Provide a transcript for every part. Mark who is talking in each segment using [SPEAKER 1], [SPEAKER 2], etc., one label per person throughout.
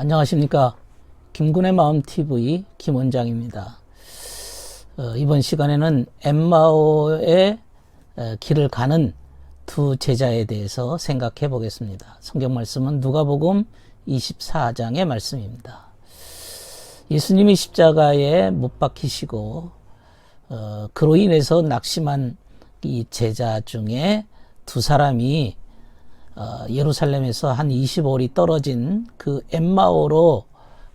[SPEAKER 1] 안녕하십니까. 김군의 마음TV 김원장입니다. 이번 시간에는 엠마오의 길을 가는 두 제자에 대해서 생각해 보겠습니다. 성경 말씀은 누가복음 24장의 말씀입니다. 예수님이 십자가에 못 박히시고 그로 인해서 낙심한 이 제자 중에 두 사람이 예루살렘에서 한 25里떨어진 그 엠마오로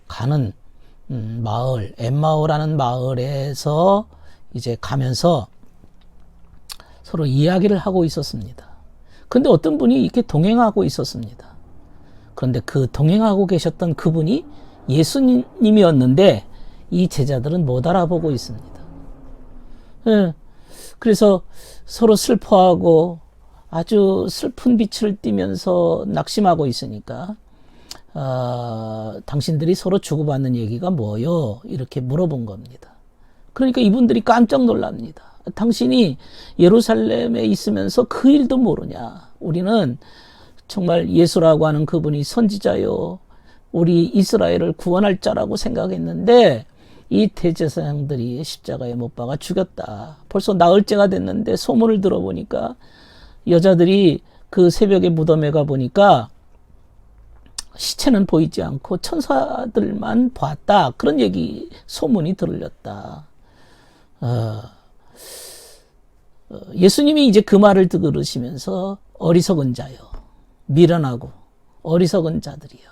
[SPEAKER 1] 가는 마을, 엠마오라는 마을에서 이제 가면서 서로 이야기를 하고 있었습니다. 그런데 어떤 분이 이렇게 동행하고 있었습니다. 그런데 그 동행하고 계셨던 그분이 예수님이었는데 이 제자들은 못 알아보고 있습니다. 그래서 서로 슬퍼하고 아주 슬픈 빛을 띠면서 낙심하고 있으니까 당신들이 서로 주고받는 얘기가 뭐요? 이렇게 물어본 겁니다. 그러니까 이분들이 깜짝 놀랍니다. 당신이 예루살렘에 있으면서 그 일도 모르냐? 우리는 정말 예수라고 하는 그분이 선지자요, 우리 이스라엘을 구원할 자라고 생각했는데 이 대제사장들이 십자가에 못 박아 죽였다. 벌써 나흘째가 됐는데 소문을 들어보니까 여자들이 그 새벽에 무덤에 가보니까 시체는 보이지 않고 천사들만 봤다. 그런 얘기, 소문이 들렸다. 예수님이 이제 그 말을 들으시면서 어리석은 자요, 미련하고 어리석은 자들이요.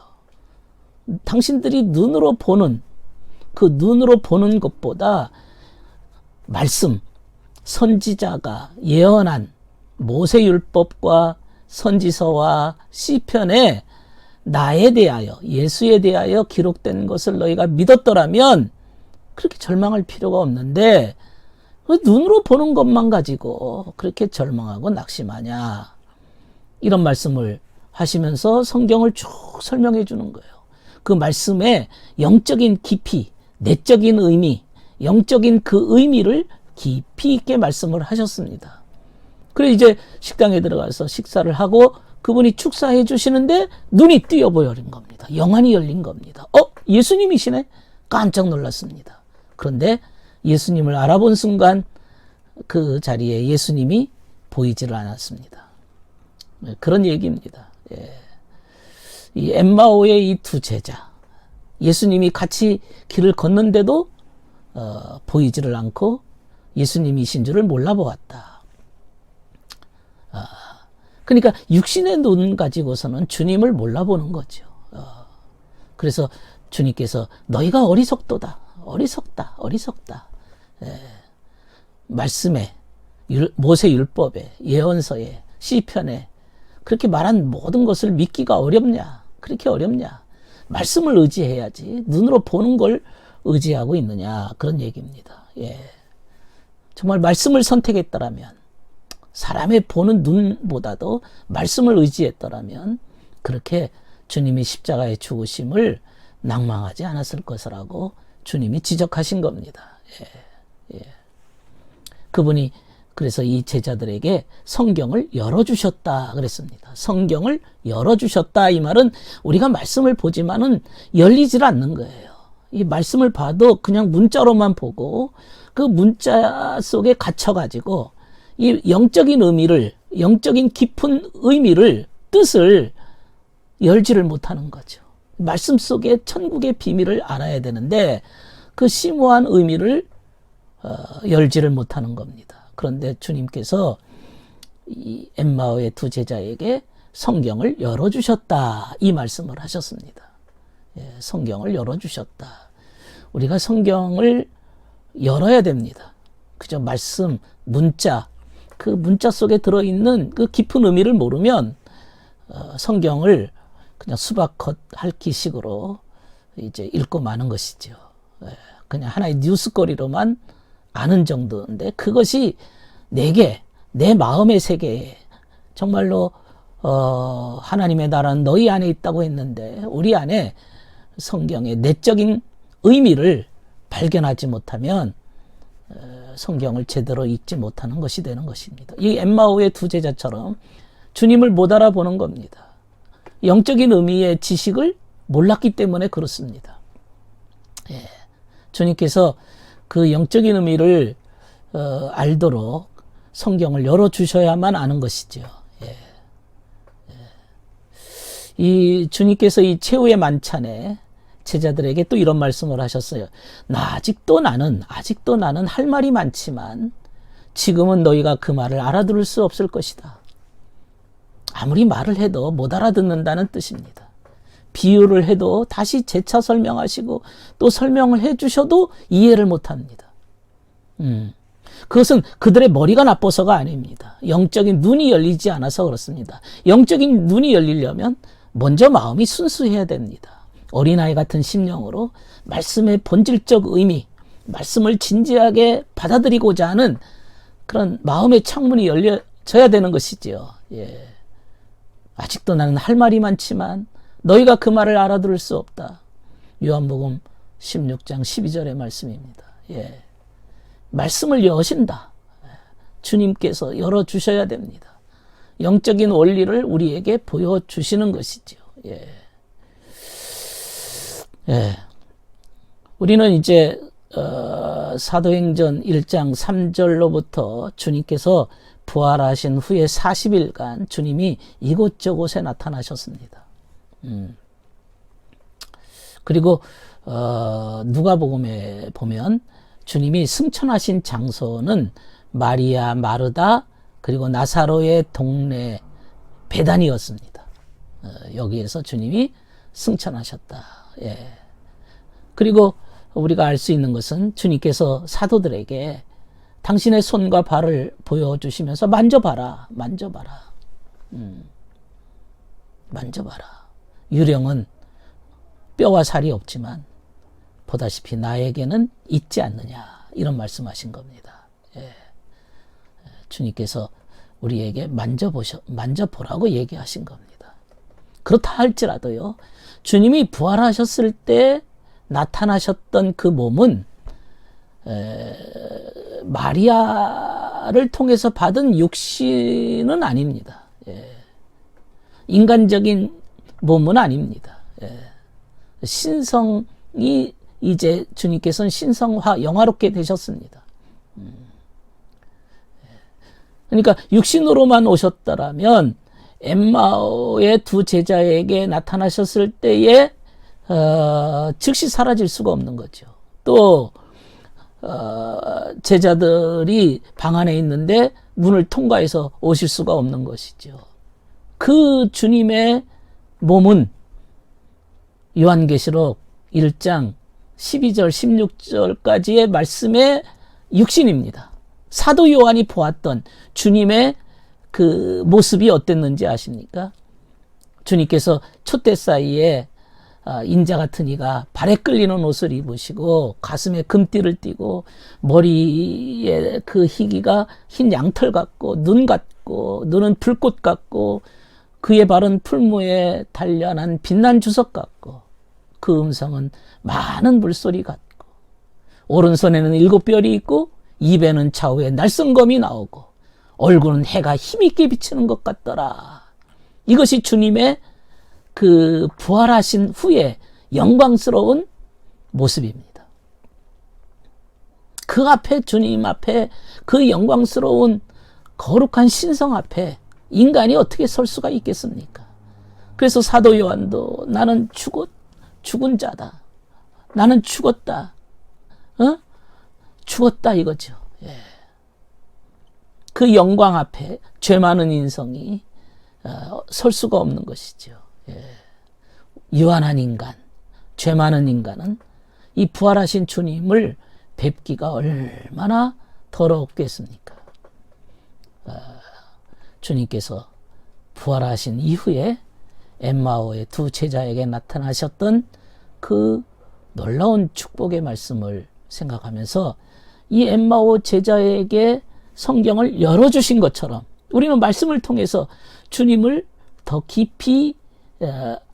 [SPEAKER 1] 당신들이 눈으로 보는, 그 눈으로 보는 것보다 말씀, 선지자가 예언한 모세율법과 선지서와 시편에 나에 대하여, 예수에 대하여 기록된 것을 너희가 믿었더라면 그렇게 절망할 필요가 없는데 눈으로 보는 것만 가지고 그렇게 절망하고 낙심하냐, 이런 말씀을 하시면서 성경을 쭉 설명해 주는 거예요. 그 말씀의 영적인 깊이, 내적인 의미, 영적인 그 의미를 깊이 있게 말씀을 하셨습니다. 그래 이제 식당에 들어가서 식사를 하고 그분이 축사해 주시는데 눈이 띄어버린 겁니다. 영안이 열린 겁니다. 예수님이시네? 깜짝 놀랐습니다. 그런데 예수님을 알아본 순간 그 자리에 예수님이 보이지를 않았습니다. 그런 얘기입니다. 이 엠마오의 이 두 제자, 예수님이 같이 길을 걷는데도 보이지를 않고 예수님이신 줄을 몰라보았다. 그러니까 육신의 눈 가지고서는 주님을 몰라보는 거죠. 그래서 주님께서 너희가 어리석도다, 어리석다. 말씀에, 모세율법에, 예언서에, 시편에 그렇게 말한 모든 것을 믿기가 어렵냐? 그렇게 어렵냐? 말씀을 의지해야지 눈으로 보는 걸 의지하고 있느냐? 그런 얘기입니다. 정말 말씀을 선택했더라면, 사람의 보는 눈보다도 말씀을 의지했더라면 그렇게 주님이 십자가에 죽으심을 낭망하지 않았을 것이라고 주님이 지적하신 겁니다. 그분이 그래서 이 제자들에게 성경을 열어주셨다 그랬습니다. 성경을 열어주셨다, 이 말은 우리가 말씀을 보지만은 열리질 않는 거예요. 이 말씀을 봐도 그냥 문자로만 보고 그 문자 속에 갇혀가지고 이 영적인 의미를, 영적인 깊은 의미를, 뜻을 열지를 못하는 거죠. 말씀 속에 천국의 비밀을 알아야 되는데 그 심오한 의미를 열지를 못하는 겁니다. 그런데 주님께서 이 엠마오의 두 제자에게 성경을 열어주셨다, 이 말씀을 하셨습니다. 성경을 열어주셨다. 우리가 성경을 열어야 됩니다. 그저 말씀, 문자, 그 문자 속에 들어있는 그 깊은 의미를 모르면 성경을 그냥 수박겉 핥기식으로 이제 읽고 마는 것이죠. 그냥 하나의 뉴스거리로만 아는 정도인데 그것이 내게, 내 마음의 세계에 정말로 하나님의 나라는 너희 안에 있다고 했는데 우리 안에 성경의 내적인 의미를 발견하지 못하면 성경을 제대로 읽지 못하는 것이 되는 것입니다. 이 엠마오의 두 제자처럼 주님을 못 알아보는 겁니다. 영적인 의미의 지식을 몰랐기 때문에 그렇습니다. 예. 주님께서 그 영적인 의미를 알도록 성경을 열어주셔야만 아는 것이죠. 예. 이 주님께서 이 최후의 만찬에 제자들에게 또 이런 말씀을 하셨어요. 아직도 나는 할 말이 많지만 지금은 너희가 그 말을 알아들을 수 없을 것이다. 아무리 말을 해도 못 알아듣는다는 뜻입니다. 비유를 해도 다시 재차 설명하시고 또 설명을 해주셔도 이해를 못합니다. 그것은 그들의 머리가 나빠서가 아닙니다. 영적인 눈이 열리지 않아서 그렇습니다. 영적인 눈이 열리려면 먼저 마음이 순수해야 됩니다. 어린아이 같은 심령으로 말씀의 본질적 의미, 말씀을 진지하게 받아들이고자 하는 그런 마음의 창문이 열려져야 되는 것이지요. 예. 아직도 나는 할 말이 많지만 너희가 그 말을 알아들을 수 없다. 요한복음 16장 12절의 말씀입니다. 예. 말씀을 여신다. 주님께서 열어주셔야 됩니다. 영적인 원리를 우리에게 보여주시는 것이죠. 예. 예. 우리는 이제 사도행전 1장 3절로부터 주님께서 부활하신 후에 40일간 주님이 이곳저곳에 나타나셨습니다. 그리고 누가복음에 보면 주님이 승천하신 장소는 마리아, 마르다, 그리고 나사로의 동네 베단이었습니다. 여기에서 주님이 승천하셨다. 예. 그리고 우리가 알 수 있는 것은 주님께서 사도들에게 당신의 손과 발을 보여주시면서 만져봐라. 유령은 뼈와 살이 없지만 보다시피 나에게는 있지 않느냐, 이런 말씀하신 겁니다. 예. 주님께서 우리에게 만져보라고 얘기하신 겁니다. 그렇다 할지라도요, 주님이 부활하셨을 때 나타나셨던 그 몸은 마리아를 통해서 받은 육신은 아닙니다. 예. 인간적인 몸은 아닙니다. 예. 신성이 이제 주님께서는 신성화, 영화롭게 되셨습니다. 그러니까 육신으로만 오셨더라면 엠마오의 두 제자에게 나타나셨을 때에 즉시 사라질 수가 없는 거죠. 또 제자들이 방 안에 있는데 문을 통과해서 오실 수가 없는 것이죠. 그 주님의 몸은 요한계시록 1장 12절 16절까지의 말씀의 육신입니다. 사도 요한이 보았던 주님의 그 모습이 어땠는지 아십니까? 주님께서 촛대 사이에 인자 같은 이가 발에 끌리는 옷을 입으시고 가슴에 금띠를 띠고 머리에 그 희기가 흰 양털 같고 눈은 불꽃 같고 그의 발은 풀무에 단련한 빛난 주석 같고 그 음성은 많은 물소리 같고 오른손에는 7별이 있고 입에는 좌우에 날성검이 나오고 얼굴은 해가 힘있게 비치는 것 같더라. 이것이 주님의 그 부활하신 후에 영광스러운 모습입니다. 그 앞에, 주님 앞에, 그 영광스러운 거룩한 신성 앞에 인간이 어떻게 설 수가 있겠습니까? 그래서 사도 요한도 나는 죽은 자다. 나는 죽었다. 죽었다 이거죠. 예. 그 영광 앞에 죄 많은 인성이 설 수가 없는 것이죠. 예. 유한한 인간, 죄 많은 인간은 이 부활하신 주님을 뵙기가 얼마나 더럽겠습니까? 주님께서 부활하신 이후에 엠마오의 두 제자에게 나타나셨던 그 놀라운 축복의 말씀을 생각하면서 이 엠마오 제자에게 성경을 열어주신 것처럼 우리는 말씀을 통해서 주님을 더 깊이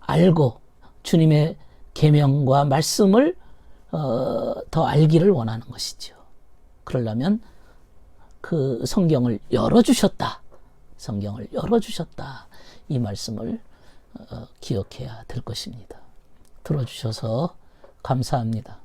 [SPEAKER 1] 알고 주님의 계명과 말씀을 더 알기를 원하는 것이죠. 그러려면 그 성경을 열어주셨다. 이 말씀을 기억해야 될 것입니다. 들어주셔서 감사합니다.